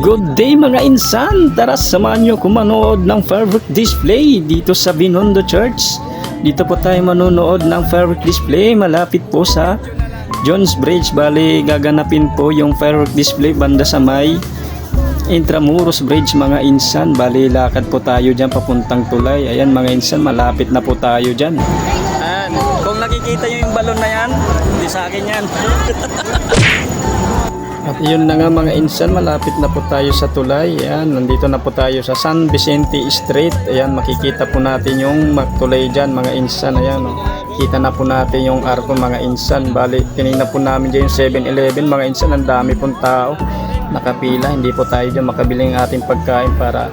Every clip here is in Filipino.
Good day mga insan! Tara samahan nyo kung manood ng firework display dito sa Binondo Church. Dito po tayo manonood ng firework display malapit po sa Jones Bridge. Bali gaganapin po yung firework display banda sa may Intramuros Bridge mga insan. Bali lakad po tayo dyan papuntang tulay. Ayan mga insan, malapit na po tayo dyan. Ayan, kung nakikita nyo yung balon na yan, hindi sa akin yan. At yun na nga mga insan, malapit na po tayo sa tulay. Ayan, nandito na po tayo sa San Vicente Street. Ayan, makikita po natin yung tulay dyan mga insan. Ayan, oh. Kita na po natin yung arko mga insan. Bali, tinignan po namin dyan yung 7-Eleven mga insan. Ang dami pong tao nakapila. Hindi po tayo dyan makabili ng ating pagkain para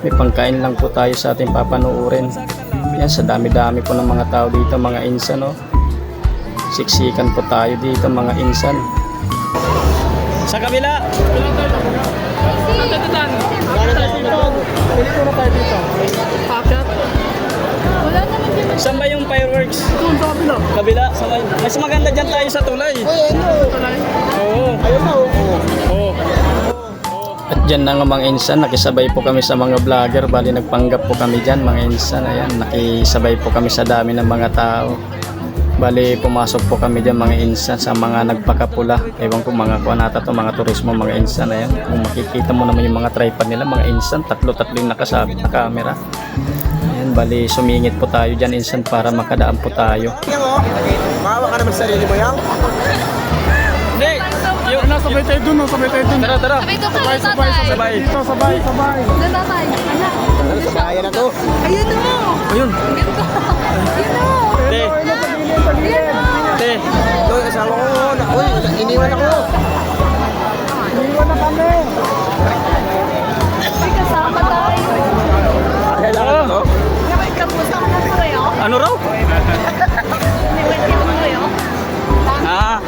may pangkain lang po tayo sa ating papanuurin. Ayan, sa dami-dami po ng mga tao dito mga insan. Oh. Siksikan po tayo dito mga insan. Sa kabila. Saan ba yung fireworks? Sa kabila. Kabila? Mas maganda dyan tayo sa tulay. Oo. Oo. At dyan na nga mga insan, nakisabay po kami sa mga vlogger. Bali nagpanggap po kami dyan mga insan. Ayan, nakisabay po kami sa dami ng mga tao. Bali pumasok po kami dyan mga insan sa mga nagpakapula. Ewan ko mga kuwanata to, mga turismo mga insan. Ayan, kung makikita mo naman yung mga tripod nila mga insan, tatlo-tatlo yung nakasabit na camera. Ayan, bali sumingit po tayo dyan insan para makadaan po tayo. Mahawa ka naman sa sarili mo yan? Hindi! Sabay tayo dun, sabay tayo dun. Tara, tara! Sabay to kayo, tatay. Sabay! Dito, sabay. Doon, tatay. Sabay na to. Ayun o. Ayun! Ayun o. Te! Te! Uy, kasama ko. Uy, iniwan ako. Iniwan na kami. May kasama tayo. Kailangan to? May kamusta ko na tayo. Ano raw? May kita mo tayo. Ah!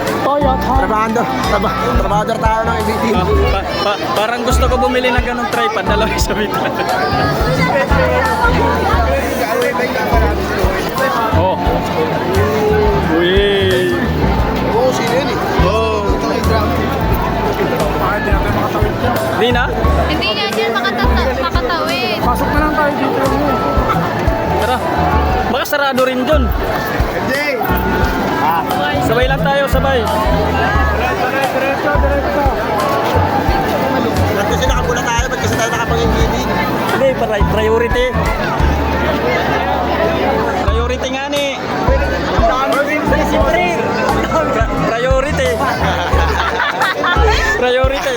Trabador tayo ng MVP. Parang gusto ko bumili ng ganong tripod, dalawa sa bita. Oh. Uy. Oo, sino yun eh? Oh. Di na? Hindi nga dyan makatawid. Pasok na lang tayo dito. Tara. Baka sarado rin dun. Hindi. Sabay lang tayo, sabay. Diretso. Ba't kasi nakapula tayo? Ba't kasi tayo nakapag-ingibig? Hindi, priority. Priority nga ni. Priority. Priority.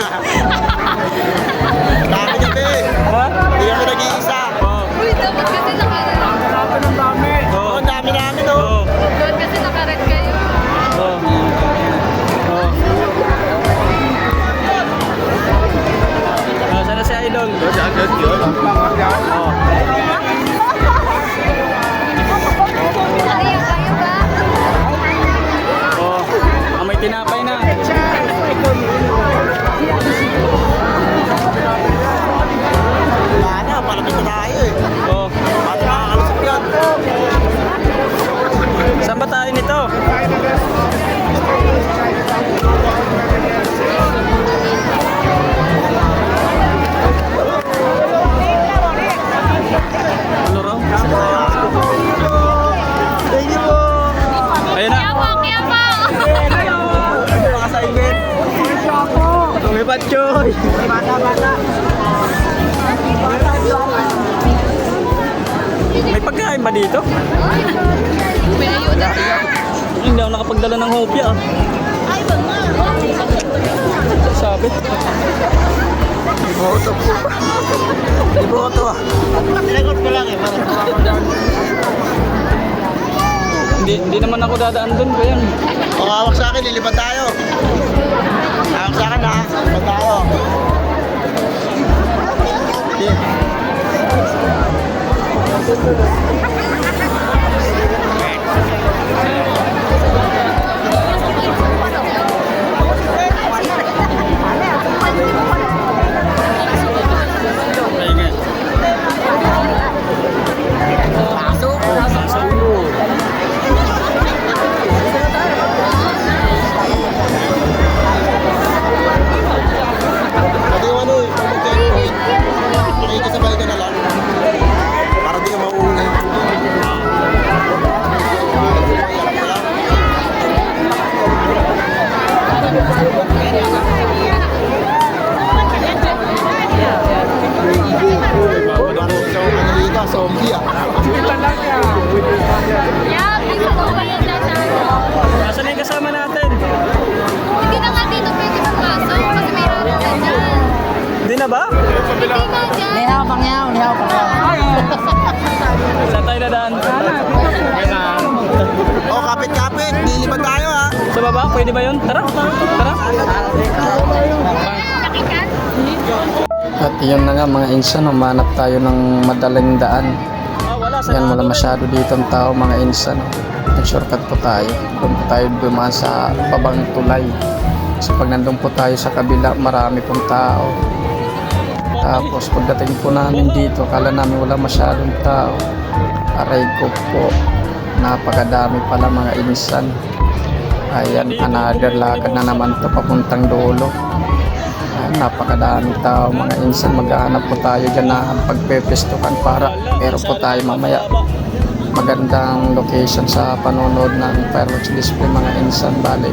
Dami na ba eh. Ha? Hindi kami nag-iisa. Oh. Uy, dapat kasi Ang dami. Oo, ang dami namin oh. Oh. dapat kasi nakaret kayo. Oh. Oh. Ah, sana si Idol. Oh. Kayo ba? Oh. Ah, may tinapay na. Wala na, palapit na tayo eh. Oh. Paano makakalusok yan? Saan ba tayo nito? Ano raw? Thank you po. Ayun na. Kaya po. Mga assignment. Lumipat, Choy. Bata. May pagkain ba dito? May ayuda na. Hindi ako nakapagdala ng hopya. Ay, wag nga. Sabi. Iboto po. Iboto ah. Record ko lang eh. Hindi naman ako dadaan doon ko yan. O hawak sa akin, lilipad tayo. Hawak sa akin ha. Lilipad tayo. At yun na nga mga insan, humanap tayo ng madaling daan. Yan, wala masyado dito ang tao mga insan. Shortcut po tayo. Doon po tayo dumaan sa babang tulay. So pag nandun po tayo sa kabila, marami pong tao. Tapos pagdating po namin dito, kala namin wala masyadong tao. Aray ko po, napakadami pala mga insan. Ayan, another lakad na naman to papuntang dulo. Napakadaming tao mga insan. Maghahanap po tayo dyan na pagpepestukan para meron po tayo mamaya magandang location sa panonood ng fireworks display mga insan. Balik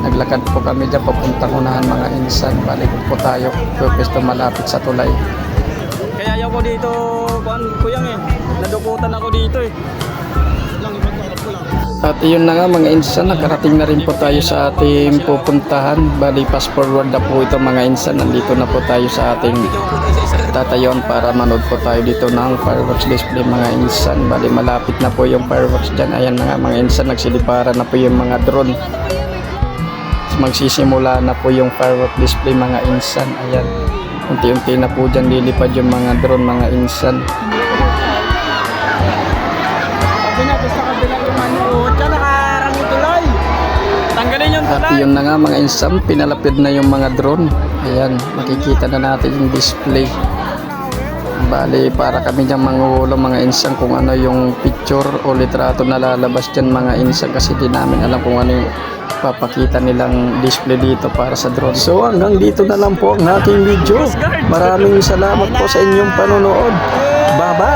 naglakad po kami dyan papuntang unahan mga insan. Balik po tayo pepesto malapit sa tulay. Kaya ayaw ko dito kuyang nadukutan ako dito At yun na nga mga insan, nakarating na rin po tayo sa ating pupuntahan. Bali fast forward na po ito mga insan. Nandito na po tayo sa ating tatayuan para manood po tayo dito ng fireworks display mga insan. Bali malapit na po yung fireworks dyan. Ayan na nga mga insan, nagsiliparan na po yung mga drone. Magsisimula na po yung fireworks display mga insan. Ayan, unti-unti na po dyan lilipad yung mga drone mga insan. At yun na nga mga insan, pinalapid na yung mga drone. Ayan, makikita na natin yung display. Bali, para kami dyan manguhulong mga insan kung ano yung picture o litrato na lalabas dyan mga insan, kasi di namin alam kung ano yung papakita nilang display dito para sa drone. So hanggang dito na lang po ang aking video. Maraming salamat po sa inyong panonood. Bye bye!